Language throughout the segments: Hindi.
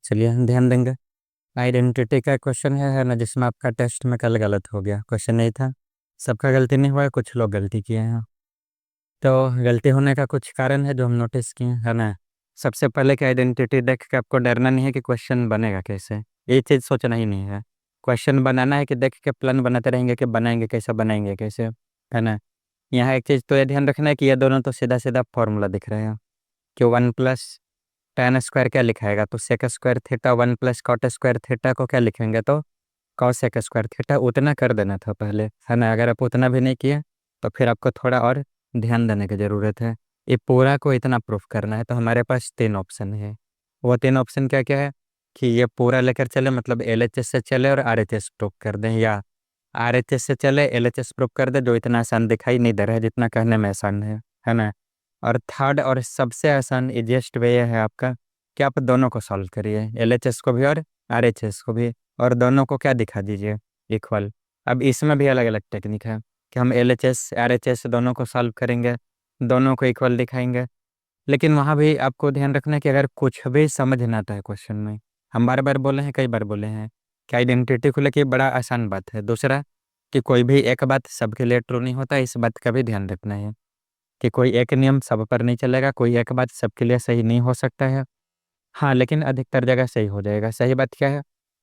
चलिए ध्यान देंगे। आइडेंटिटी का क्वेश्चन है ना, जिसमें आपका टेस्ट में कल गलत हो गया, क्वेश्चन नहीं था। सबका गलती नहीं हुआ है, कुछ लोग गलती किए हैं। तो गलती होने का कुछ कारण है जो हम नोटिस किए है ना। सबसे पहले कि आइडेंटिटी देख के आपको डरना नहीं है कि क्वेश्चन बनेगा कैसे, ये चीज़ सोचना ही नहीं है। क्वेश्चन बनाना है कि देख के प्लान बनाते रहेंगे कि बनाएंगे कैसे, है ना। यहाँ एक चीज़ तो ये ध्यान रखना है कि ये दोनों तो सीधा सीधा फॉर्मूला दिख रहे हैं कि 1 + tan² क्या लिखाएगा, तो sec² थीटा 1 + cot² थीटा को क्या लिखेंगे, तो cos sec² थीटा। उतना कर देना था पहले, है ना। अगर आप उतना भी नहीं किए तो फिर आपको थोड़ा और ध्यान देने की ज़रूरत है। ये पूरा को इतना प्रूफ करना है, तो हमारे पास 3 ऑप्शन है। वो 3 ऑप्शन क्या क्या है कि ये पूरा लेकर चले, मतलब LHS से चले और RHS प्रूफ कर दें, या RHS से चले LHS प्रूफ कर दे, जो इतना आसान दिखाई नहीं दे रहा है जितना कहने में आसान है ना। और थर्ड और सबसे आसान इजिएस्ट वे है आपका कि आप दोनों को सॉल्व करिए, LHS को भी और RHS को भी, और दोनों को क्या दिखा दीजिए, इक्वल। अब इसमें भी अलग अलग टेक्निक है कि हम LHS RHS दोनों को सॉल्व करेंगे, दोनों को इक्वल दिखाएंगे। लेकिन वहाँ भी आपको ध्यान रखना है कि अगर कुछ भी समझ ना आता है क्वेश्चन में, हम बार बार बोले हैं, कई बार बोले हैं कि आइडेंटिटी को लेके बड़ा आसान बात है। दूसरा कि कोई भी एक बात सबके लिए ट्रू नहीं होता, इस बात का भी ध्यान रखना है कि कोई एक नियम सब पर नहीं चलेगा, कोई एक बात सबके लिए सही नहीं हो सकता है। हाँ, लेकिन अधिकतर जगह सही हो जाएगा। सही बात क्या है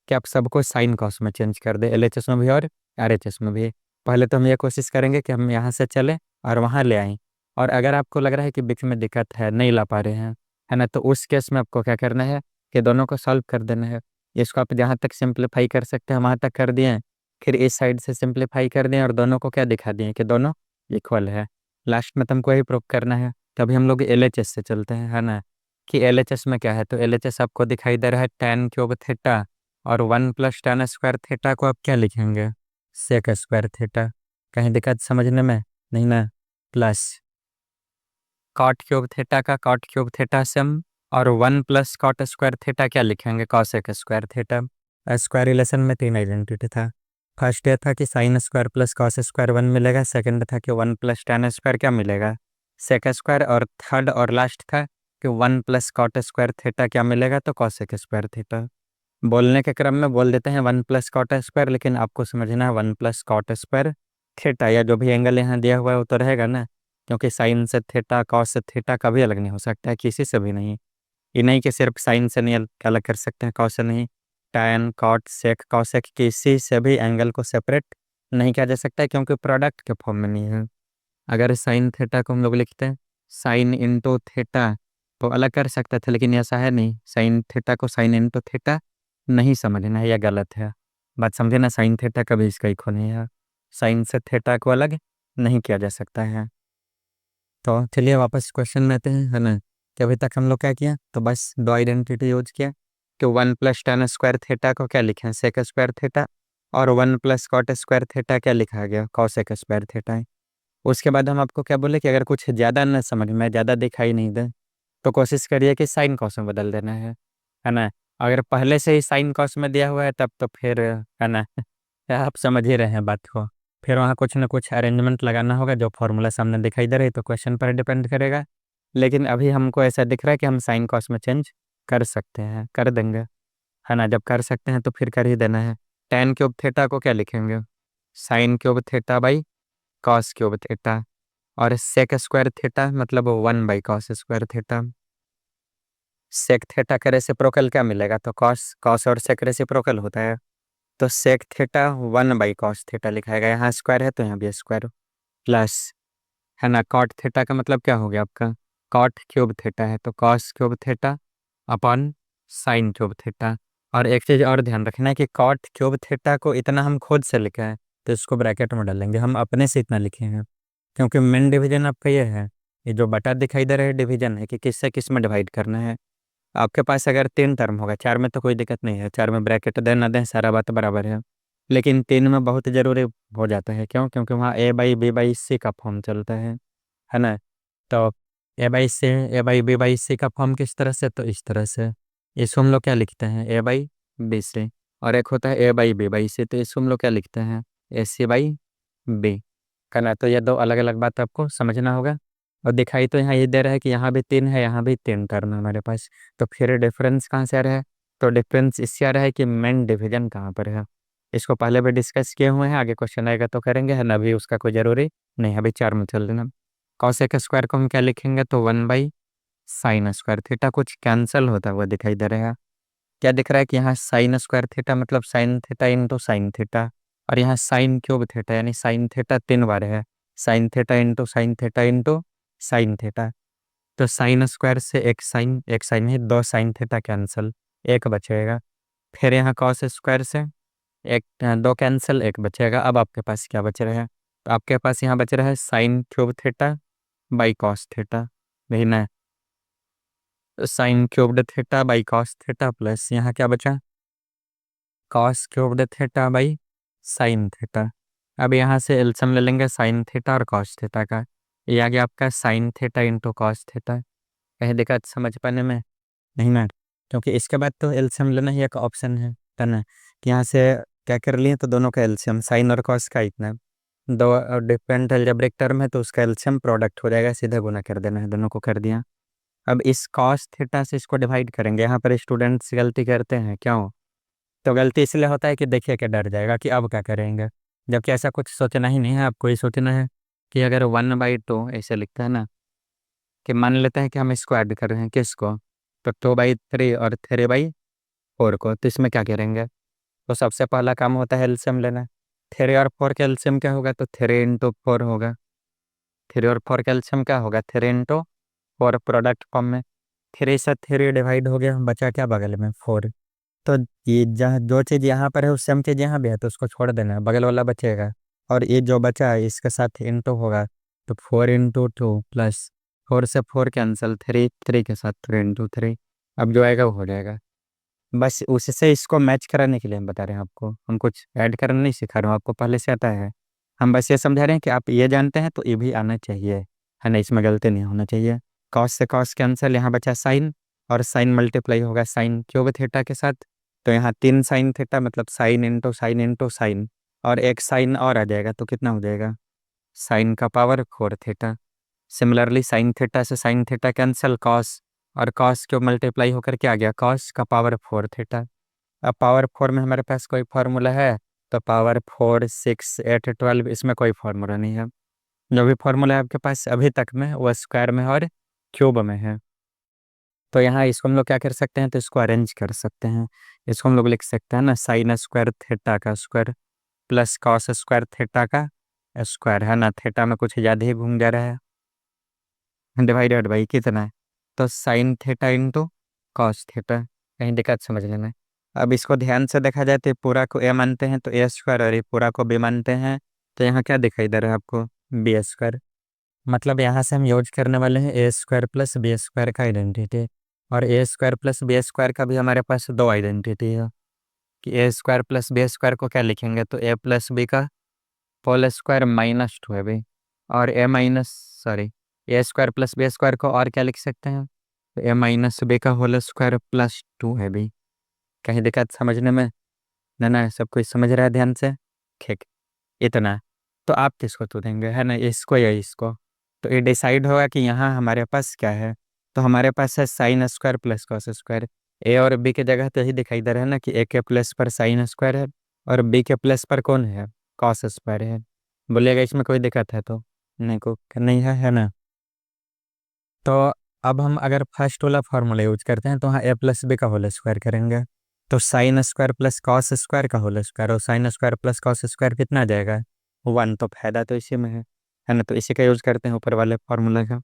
कि आप सबको साइन कॉस में चेंज कर दे, LHS में भी और RHS में भी। पहले तो हम ये कोशिश करेंगे कि हम यहाँ से चलें और वहाँ ले आएँ। और अगर आपको लग रहा है कि बीच में दिक्कत है, नहीं ला पा रहे हैं, है ना, तो उस केस में आपको क्या करना है कि दोनों को सॉल्व कर देना है। इसको आप जहाँ तक सिंप्लीफाई कर सकते हैं वहाँ तक कर दिए, फिर इस साइड से सिंप्लीफाई कर दिए और दोनों को क्या दिखा दिए कि दोनों इक्वल है। लास्ट में तो हमको यही प्रूव करना है। तभी हम लोग LHS से चलते हैं, है ना, कि LHS में क्या है। तो LHS आपको दिखाई दे रहा है tan³ थीटा, और 1 + tan² थीटा को आप क्या लिखेंगे, sec² थीटा। कहीं दिक्कत समझने में नहीं ना। प्लस cot³ थीटा का cot³ थीटा सम, और 1 + cot² थीटा क्या लिखेंगे, cos sec² theta. Square relation में 3 आइडेंटिटी था। फर्स्ट ये था कि sin² + cos² 1 मिलेगा। सेकंड था कि 1 + tan² क्या मिलेगा, sec²। और थर्ड और लास्ट था कि 1 + cot² थीटा क्या मिलेगा, तो cos sec² थीटा। बोलने के क्रम में बोल देते हैं 1 + cot², लेकिन आपको समझना है 1 + cot² थीटा, या जो भी एंगल यहाँ दिया हुआ है वो तो रहेगा ना, क्योंकि साइन से थीटा कॉस से थीटा कभी अलग नहीं हो सकता है, किसी से भी नहीं। ये नहीं कि सिर्फ साइन से नहीं अलग कर सकते हैं, कॉस से नहीं। टैन कॉट सेक कॉसेक किसी से भी एंगल को सेपरेट नहीं किया जा सकता है, क्योंकि प्रोडक्ट के फॉर्म में नहीं है। अगर साइन थीटा को हम लोग लिखते हैं साइन इंटू थीटा, तो अलग कर सकते थे, लेकिन ऐसा है नहीं। साइन थीटा को साइन इंटू थीटा नहीं समझना है, यह गलत है। बात समझे ना, साइन थीटा कभी इसका इक्वल नहीं है। साइन से थीटा को अलग नहीं किया जा सकता है। तो चलिए वापस क्वेश्चन में आते हैं, है ना, कि अभी तक हम लोग क्या किया, तो बस 2 आइडेंटिटी यूज किया कि 1 + tan² थीटा को क्या लिखे, sec² थीटा, और 1 + cot² थीटा क्या लिखा गया, cos sec² थीटा है। उसके बाद हम आपको क्या बोले कि अगर कुछ ज़्यादा न समझ में, ज़्यादा दिखाई नहीं दे, तो कोशिश करिए कि साइन कॉस में बदल देना है ना। अगर पहले से ही साइन कॉस में दिया हुआ है तब तो फिर, है ना, आप समझ ही रहे हैं बात को। फिर वहाँ कुछ ना कुछ अरेंजमेंट लगाना होगा, जो फॉर्मूला सामने दिखाई दे रही तो क्वेश्चन पर डिपेंड करेगा। लेकिन अभी हमको ऐसा दिख रहा है कि हम साइन कॉस में चेंज कर सकते हैं, कर देंगे, है ना। जब कर सकते हैं तो फिर कर ही देना है। tan³ थीटा को क्या लिखेंगे, sin³ theta by cos³ theta, और sec² थीटा मतलब 1/cos² थीटा। सेक थीटा का रेसिप्रोकल क्या मिलेगा, तो कॉस कॉस और सेक रेसिप्रोकल होता है, तो सेक थीटा 1/cos थीटा लिखाएगा। यहाँ स्क्वायर है तो यहाँ भी स्क्वायर, प्लस, है ना, कॉट थीटा का मतलब क्या हो गया आपका, cot³ थीटा है, तो cos³ theta upon sin³ theta. और एक चीज़ और ध्यान रखना है कि cot³ थीटा को इतना हम खुद से लिखा है, तो इसको ब्रैकेट में डालेंगे, हम अपने से इतना लिखे हैं, क्योंकि मेन डिवीजन आपका ये है। ये जो बटा दिखाई दे रहा है डिवीजन है कि किससे किस में डिवाइड करना है। आपके पास अगर 3 टर्म होगा, 4 में तो कोई दिक्कत नहीं है, 4 में ब्रैकेट दें ना दें सारा बात बराबर है। लेकिन 3 में बहुत ज़रूरी हो जाता है, क्यों, क्योंकि वहाँ A/B/C का फॉर्म चलता है ना। तो A/B/C का फॉर्म किस तरह से, तो इस तरह से। इसको हम लोग क्या लिखते हैं, A/B/C। और एक होता है A/B/C, तो इसको हम लोग क्या लिखते हैं, AC/B, है ना। तो ये दो अलग अलग बात आपको समझना होगा। और दिखाई तो यहाँ ये दे रहा है कि यहाँ भी 3 है, यहाँ भी 3 टर्म है हमारे पास, तो फिर डिफरेंस कहाँ से आ रहा है, तो डिफरेंस इससे आ रहा है कि मेन डिवीजन कहाँ पर है। इसको पहले भी डिस्कस किए हुए हैं, आगे क्वेश्चन आएगा तो करेंगे, है ना, अभी उसका कोई ज़रूरी नहीं, अभी 4 में चल देना। कॉसेक स्क्वायर को हम क्या लिखेंगे, तो 1/sin स्क्वायर थीटा। कुछ कैंसिल होता हुआ दिखाई दे रहा है। क्या दिख रहा है कि यहाँ साइन स्क्वायर थीटा मतलब sign theta into sine theta, और यहाँ साइन क्यूब थीटा यानी साइन थीटा 3 बार है, sign theta into sine theta into sine theta. तो साइन स्क्वायर से एक साइन ही 2 साइन थीटा कैंसिल, एक बचेगा। फिर यहाँ कॉस स्क्वायर से एक 2 कैंसिल, एक बचेगा। अब आपके पास क्या बच रहा है, तो आपके पास यहाँ बच रहा है sine cube theta by cos theta, यही ना, sine cubed theta by cos theta plus यहाँ क्या बचा, cos cubed theta by sine theta. अब यहाँ से एलसीएम ले लेंगे साइन थीटा और कॉस थीटा का, ये आ गया आपका sine theta into cos theta. कहीं दिक्कत समझ पाने में नहीं ना, क्योंकि इसके बाद तो एलसीएम लेना ही एक ऑप्शन है ना, कि यहाँ से क्या कर लिए, तो दोनों का एलसीएम साइन और कॉस का इतना, दो डिफरेंट अलजेब्रिक टर्म है तो उसका एलसीएम प्रोडक्ट हो जाएगा, सीधे गुना कर देना है, दोनों को कर दिया। अब इस कॉस थीटा से इसको डिवाइड करेंगे। यहाँ पर स्टूडेंट्स गलती करते हैं, क्यों, तो गलती इसलिए होता है कि देखिए के डर जाएगा कि अब क्या करेंगे, जबकि ऐसा कुछ सोचना ही नहीं है, आपको ये सोचना है कि अगर 1/2 ऐसे लिखता है ना, कि मान लेते हैं कि हम इसको ऐड कर रहे हैं, किसको, तो 2/3 और 3/4 को, तो इसमें क्या करेंगे, तो सबसे पहला काम होता है एलसीएम लेना। 3 और 4 का एलसीएम क्या होगा, तो 3 × 4 होगा। 3 और 4 का एलसीएम क्या होगा, 3 × 4 प्रोडक्ट फॉर्म में। 3 से 3 डिवाइड हो गया, बचा क्या बगल में 4। तो ये जहाँ जो चीज़ यहाँ पर है उस सेम चीज़ यहाँ भी है, तो उसको छोड़ देना है, बगल वाला बचेगा। और ये जो बचा है इसके साथ इंटू होगा, तो 4 × 2 प्लस 4 से 4 कैंसिल, 3 3 के साथ 3 × 3, अब जो आएगा वो हो जाएगा। बस उससे इसको मैच कराने के लिए हम बता रहे हैं आपको, हम कुछ ऐड करना नहीं सिखा रहे हो, आपको पहले से आता है। हम बस ये समझा रहे हैं कि आप ये जानते हैं तो ये भी आना चाहिए, है ना, इसमें गलती नहीं होना चाहिए। कॉस से कॉस कैंसिल, यहाँ बचा साइन, और साइन मल्टीप्लाई होगा साइन क्यूब थीटा के साथ, तो यहाँ 3 साइन थीटा मतलब sine into sine into sine, और एक साइन और आ जाएगा, तो कितना हो जाएगा, साइन का power 4 theta. Similarly sine theta से साइन थीटा कैंसिल, कॉस और कॉस क्यूब मल्टीप्लाई होकर क्या आ गया, कॉस का पावर 4 थीटा। अब पावर 4 में हमारे पास कोई फार्मूला है, तो पावर 4 6 8 12 इसमें कोई फार्मूला नहीं है। जो भी फार्मूला है आपके पास अभी तक में वो स्क्वायर में और क्यूब में है। तो यहाँ इसको हम लोग क्या कर सकते हैं, तो इसको अरेंज कर सकते हैं। इसको हम लोग लिख सकते हैं ना, साइन स्क्वायर थीटा का square plus cos square theta का स्क्वायर, है ना, थीटा में कुछ ज़्यादा ही घूम जा रहा है, डिवाइडेड बाई कितना है, तो sine theta into cos theta. कहीं दिक्कत समझ लेना। अब इसको ध्यान से देखा जाए तो पूरा को ए मानते हैं तो ए स्क्वायर, और ये पूरा को बी मानते हैं तो यहाँ क्या दिखाई दे रहा है आपको, बी स्क्वायर। मतलब यहाँ से हम यूज करने वाले हैं ए स्क्वायर प्लस बी स्क्वायर का आइडेंटिटी, और ए स्क्वायर प्लस बी स्क्वायर का भी हमारे पास 2 आइडेंटिटी है, कि ए स्क्वायर प्लस बी स्क्वायर को क्या लिखेंगे, तो ए प्लस बी का होल स्क्वायर -2 है भाई, और ए माइनस सॉरी ए स्क्वायर प्लस बी स्क्वायर को और क्या लिख सकते हैं, तो ए माइनस बी का होल स्क्वायर +2 है भाई। कहीं दिक्कत समझने में, ना ना, सब कुछ समझ रहा है ध्यान से, ठीक, इतना। तो आप किसको तो देंगे, है ना, इसको या इसको, तो ये डिसाइड होगा कि यहाँ हमारे पास क्या है। तो हमारे पास है sine square plus cos square. A और बी की जगह तो यही दिखाई दे रहा है ना, कि ए के प्लस पर साइन स्क्वायर है और बी के प्लस पर कौन है, कॉस स्क्वायर है। बोलिएगा इसमें कोई दिक्कत है तो, नहीं को नहीं है ना। तो अब हम अगर फर्स्ट वाला फार्मूला यूज करते हैं तो वहाँ ए प्लस बी का होल स्क्वायर करेंगे, तो sine square plus cos square का होल स्क्वायर, और sign square plus cos square कितना आ जाएगा, 1, तो फायदा तो इसी में है ना, तो इसी का यूज करते हैं ऊपर वाले फार्मूला का।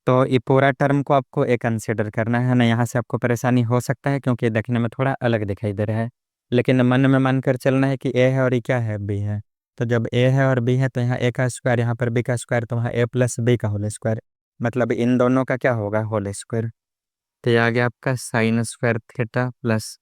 तो ये पूरा टर्म को आपको एक कंसिडर करना है ना, यहाँ से आपको परेशानी हो सकता है क्योंकि देखने में थोड़ा अलग दिखाई दे रहा है, लेकिन मन में मानकर चलना है कि ए है और ये क्या है, बी है। तो जब ए है और बी है तो यहाँ ए का स्क्वायर, यहाँ पर बी का स्क्वायर, तो वहाँ ए प्लस बी का होल स्क्वायर, मतलब इन दोनों का क्या होगा, होल स्क्वायर। तो ये आ गया आपका sign square theta plus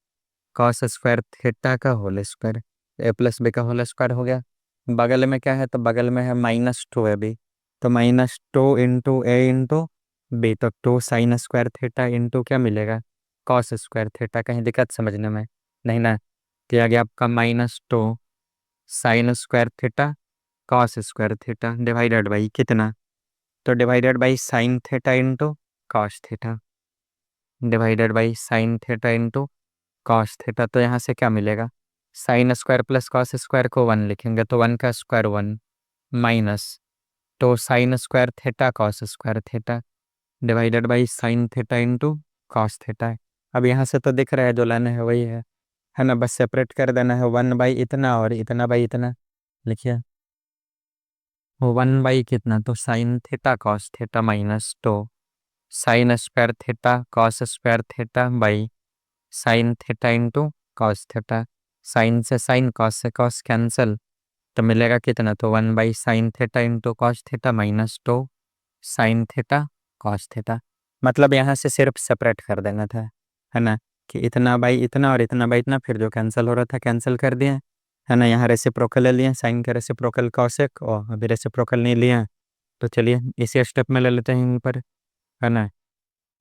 cos square theta का होल स्क्वायर, ए प्लस बी का होल स्क्वायर हो गया। बगल में क्या है, तो बगल में है -2 है बी, तो -2 इंटू ए इंटू बी, तो 2 साइन स्क्वायर थीटा इंटू क्या मिलेगा, कॉस स्क्वायर थीटा। कहीं दिक्कत समझने में नहीं ना, तो आ गया आपका -2 sign square theta cos square theta divided by कितना, तो divided by sine theta into cos theta, divided by sine theta into cos theta, तो यहाँ से क्या मिलेगा, sign square plus cos square को 1 लिखेंगे तो 1 का स्क्वायर 1 माइनस, तो sine square theta cos square theta divided by sine theta into cos theta है। अब यहाँ से तो दिख रहा है जो लाना है वही है ना, बस सेपरेट कर देना है 1 बाई इतना और इतना बाई इतना। लिखिए 1 बाई कितना, तो sine theta cos theta minus तो sine square theta cos square theta by sine theta into cos theta. Sine से साइन, कॉस से कॉस कैंसिल, तो मिलेगा कितना, तो 1 by sine theta into cos theta minus two sine theta cos theta. मतलब यहाँ से सिर्फ सेपरेट कर देना था, है ना, कि इतना बाई इतना और इतना बाई इतना, फिर जो कैंसिल हो रहा था कैंसिल कर दिया, है ना। यहाँ रेसिप्रोकल ले लिए, साइन का रेसिप्रोकल कॉसेक, और अभी रेसिप्रोकल नहीं लिया, तो चलिए इसी स्टेप में ले लेते हैं यहीं पर, है ना।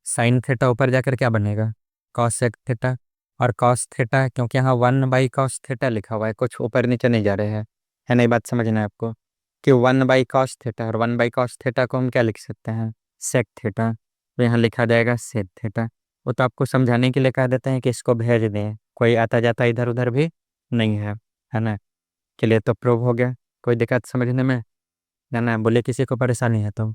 साइन थीटा ऊपर जाकर क्या बनेगा, कॉसेक थीटा, और कॉस थीटा क्योंकि यहाँ 1 बाई कॉस थीटा लिखा हुआ है, कुछ ऊपर नीचे नहीं जा रहे हैं, है नहीं, बात समझना है आपको, कि 1 बाई कॉस थीटा, और 1 बाई कॉस थीटा को हम क्या लिख सकते हैं, सेक थीटा, तो यहाँ लिखा जाएगा सेक थीटा। वो तो आपको समझाने के लिए कह देते हैं कि इसको भेज दें, कोई आता जाता इधर उधर भी नहीं है ना। चलिए तो प्रूव हो गया, कोई दिक्कत समझने में, है ना, बोले किसी को परेशानी है तो।